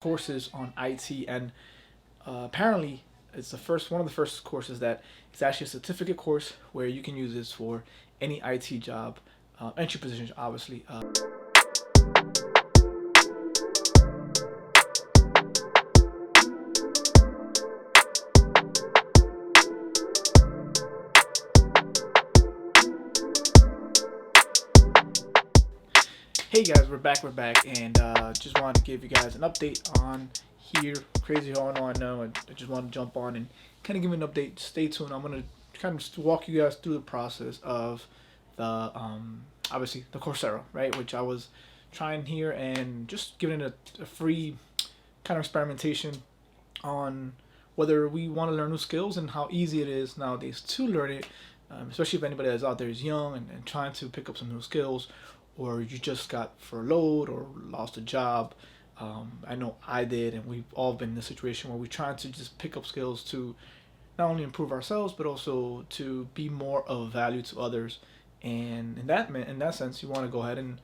courses on IT, and apparently it's the first one of the first courses that it's actually a certificate course where you can use this for any IT job, entry positions, obviously. Hey guys, we're back, and just wanted to give you guys an update on here. Crazy going on now, and I just want to jump on and kind of give you an update. Stay tuned. I'm gonna kind of just walk you guys through the process of the obviously the Coursera, right? Which I was trying here and just giving it a free kind of experimentation on whether we want to learn new skills and how easy it is nowadays to learn it, especially if anybody that's out there is young and trying to pick up some new skills, or you just got furloughed or lost a job. I know I did, and we've all been in a situation where we're trying to just pick up skills to not only improve ourselves but also to be more of value to others. And in that sense, you want to go ahead and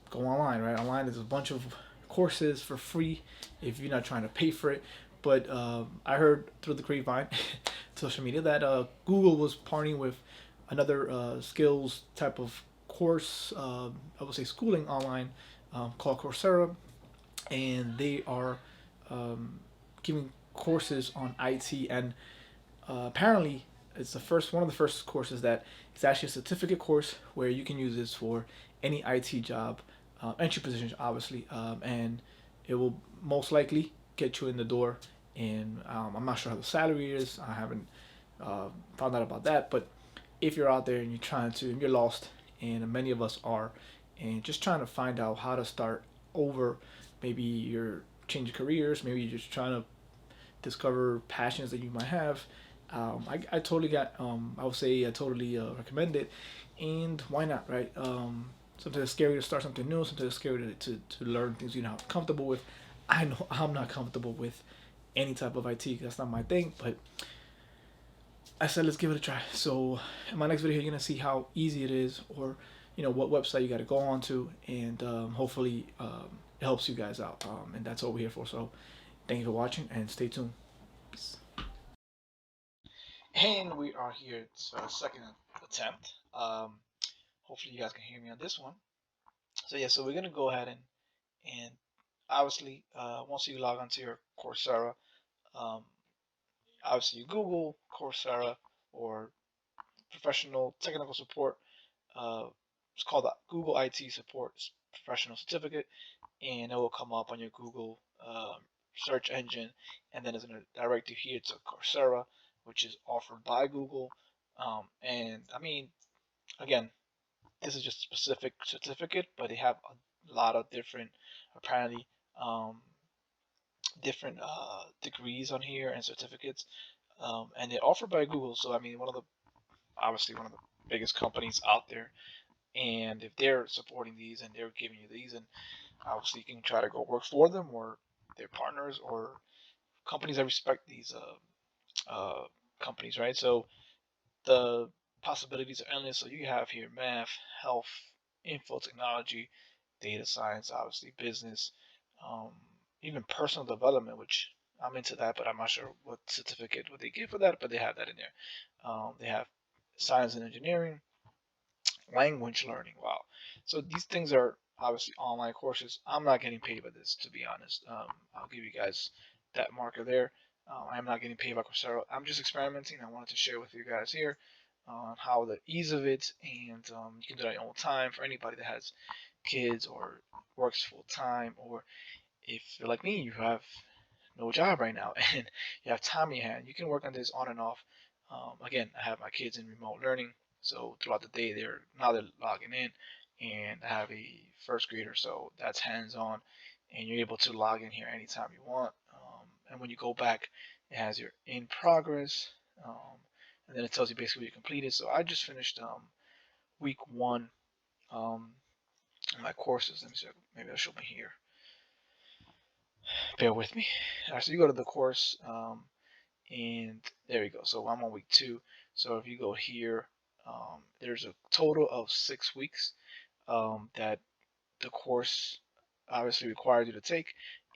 go online, right? Online there's a bunch of courses for free if you're not trying to pay for it. But I heard through the grapevine, social media, that Google was partnering with another skills type of course, I would say schooling online, called Coursera, and they are giving courses on IT, and apparently it's the first one of the first courses that it's actually a certificate course where you can use this for any IT job, entry positions, obviously, and it will most likely get you in the door. And I'm not sure how the salary is. I haven't found out about that. But if you're out there and you're lost, and many of us are, and just trying to find out how to start over, maybe you're changing careers, maybe you're just trying to discover passions that you might have. I totally got, I would say I totally recommend it. And why not, right? Sometimes it's scary to start something new, sometimes it's scary to learn things you're not comfortable with. I know I'm not comfortable with any type of IT, that's not my thing, but I said let's give it a try. So in my next video, you're gonna see how easy it is, or what website you got to go on to, and hopefully it helps you guys out. And that's what we're here for. So thank you for watching, and stay tuned. Peace. And we are here. It's our second attempt. Hopefully you guys can hear me on this one. So yeah, so we're gonna go ahead and obviously once you log onto your Coursera, um, obviously you Google Coursera or professional technical support. Uh, it's called the Google IT Support Professional Certificate, and it will come up on your Google search engine, and then it's going to direct you here to Coursera, which is offered by Google. And I mean, again, this is just a specific certificate, but they have a lot of different, apparently, um, different degrees on here and certificates, and they're offered by Google. So I mean, obviously one of the biggest companies out there, and if they're supporting these and they're giving you these, and obviously you can try to go work for them or their partners or companies that respect these companies, right? So the possibilities are endless. So you have here math, health, info technology, data science, obviously business, um, even personal development, which I'm into that, but I'm not sure what certificate would they give for that, but they have that in there. They have science and engineering, language learning. Wow. So these things are obviously online courses. I'm not getting paid by this, to be honest. I'll give you guys that marker there. I'm not getting paid by Coursera. I'm just experimenting. I wanted to share with you guys here on how the ease of it, and you can do it at your own time for anybody that has kids or works full time, or if you're like me, you have no job right now and you have time in your hand, you can work on this on and off. Again, I have my kids in remote learning, so throughout the day they're logging in, and I have a first grader, so that's hands-on, and you're able to log in here anytime you want. And when you go back, it has your in progress, um, and then it tells you basically what you completed. So I just finished week one, um, in my courses. Let me see, maybe I'll show me here. Bear with me. All right, so you go to the course. And there we go. So I'm on week two. So if you go here, there's a total of 6 weeks that the course obviously requires you to take,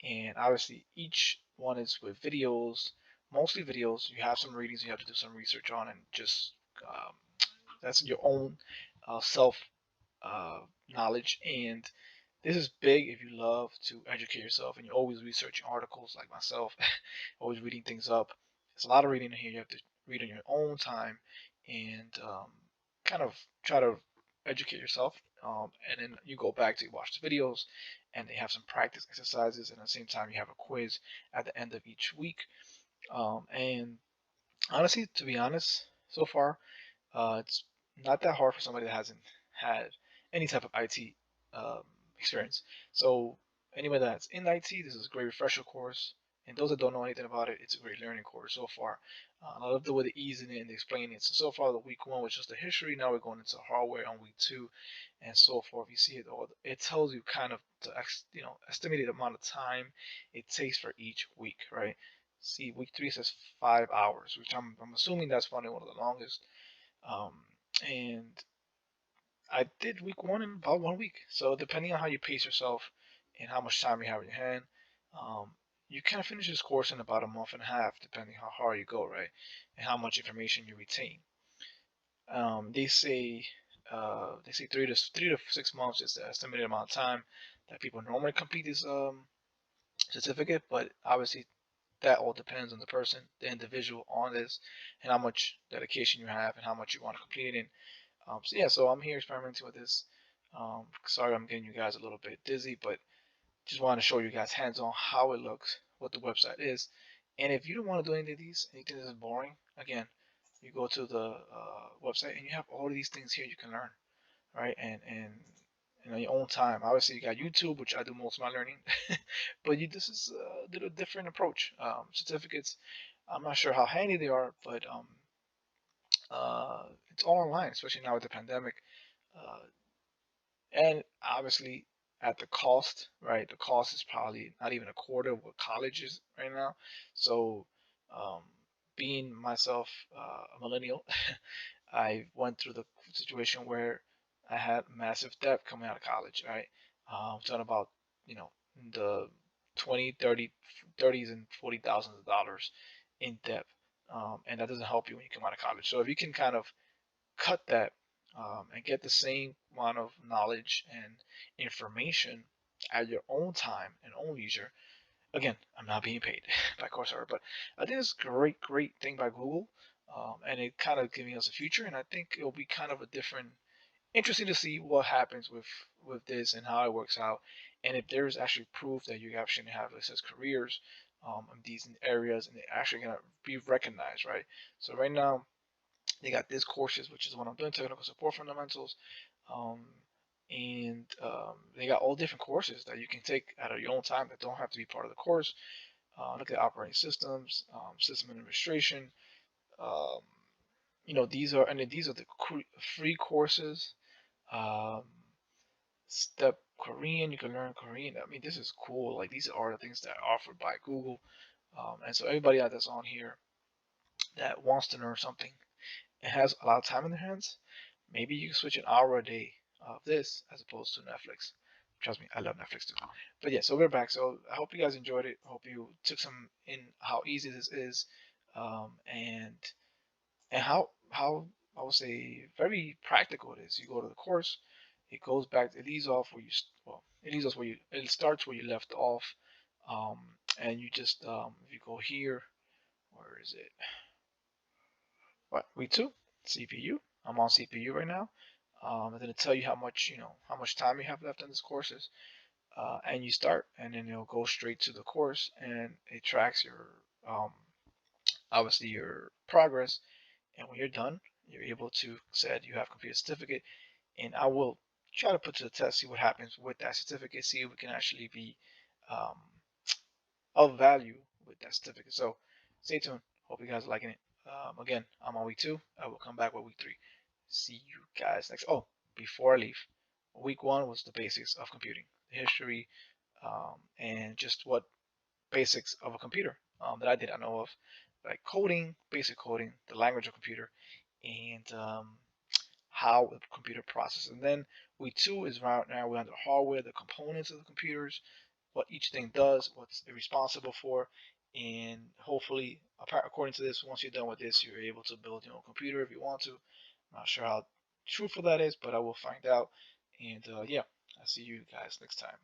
And obviously each one is with videos, mostly videos. You have some readings you have to do some research on, and just um, that's your own self uh, knowledge. And this is big if you love to educate yourself and you're always researching articles like myself, always reading things up. There's a lot of reading in here. You have to read on your own time and kind of try to educate yourself. And then you go back to watch the videos, and they have some practice exercises. And at the same time, you have a quiz at the end of each week. And honestly, to be honest, so far, it's not that hard for somebody that hasn't had any type of IT um, experience. So anybody that's in IT, this is a great refresher course. And those that don't know anything about it, it's a great learning course so far. I love the way the ease in it and the explaining it. So far, the week one was just the history. Now we're going into hardware on week two, and so forth. You see it all. It tells you kind of the estimated amount of time it takes for each week, right? See, week three says 5 hours, which I'm assuming that's probably one of the longest. Um, and I did week one in about 1 week. So depending on how you pace yourself and how much time you have in your hand, um, you can finish this course in about a month and a half, depending how hard you go, right? And how much information you retain. They say 3 to 6 months is the estimated amount of time that people normally complete this certificate, but obviously that all depends on the person, the individual on this, and how much dedication you have and how much you want to complete it in. So yeah, so I'm here experimenting with this. Sorry, I'm getting you guys a little bit dizzy, but just want to show you guys hands-on how it looks, what the website is. And if you don't want to do any of these, anything that is boring, again, you go to the website and you have all of these things here you can learn, right? And on your own time. Obviously, you got YouTube, which I do most of my learning, but this is a little different approach. Certificates, I'm not sure how handy they are, but it's all online, especially now with the pandemic. Uh, and obviously at the cost, right? The cost is probably not even a quarter of what college is right now. So, um, being myself a millennial, I went through the situation where I had massive debt coming out of college, right? I'm talking about, the 20, 30, 30s and 40 thousands of dollars in debt. And that doesn't help you when you come out of college. So if you can kind of cut that and get the same amount of knowledge and information at your own time and own leisure. Again, I'm not being paid by Coursera, but I think it's a great, great thing by Google, and it kind of giving us a future. And I think it'll be kind of a different, interesting to see what happens with this and how it works out, and if there's actually proof that you actually have, it says careers in these areas, and they're actually gonna be recognized, right? So right now they got this courses, which is what I'm doing, technical support fundamentals. Um, and they got all different courses that you can take out of your own time that don't have to be part of the course. Look at operating systems, system administration. Um, these are the free courses. Um, Step Korean, you can learn Korean. I mean, this is cool. Like these are the things that are offered by Google. And so everybody that's on here that wants to learn something and has a lot of time in their hands, maybe you can switch an hour a day of this as opposed to Netflix. Trust me, I love Netflix too. But yeah, so we're back. So I hope you guys enjoyed it. I hope you took some in how easy this is, and how I would say very practical it is. You go to the course, it goes back. It leaves off where it leaves us where you. It starts where you left off, um, and you just if you go here, where is it? What week two? CPU. I'm on CPU right now. I'm going to tell you how much time you have left on this courses, and you start, and then it'll go straight to the course, and it tracks your obviously your progress, and when you're done, you're able to said you have completed a certificate, and I will try to put to the test, see what happens with that certificate, see if we can actually be um, of value with that certificate. So stay tuned. Hope you guys are liking it. Again, I'm on week two. I will come back with week three. See you guys next. Oh, before I leave, week one was the basics of computing, the history, and just what basics of a computer that I did not know of, like coding, basic coding, the language of computer, and how the computer processes. And then week two is right now we're on the hardware, the components of the computers, what each thing does, what's it responsible for, and hopefully, according to this, once you're done with this, you're able to build your own computer if you want to. I'm not sure how truthful that is, but I will find out. And yeah, I'll see you guys next time.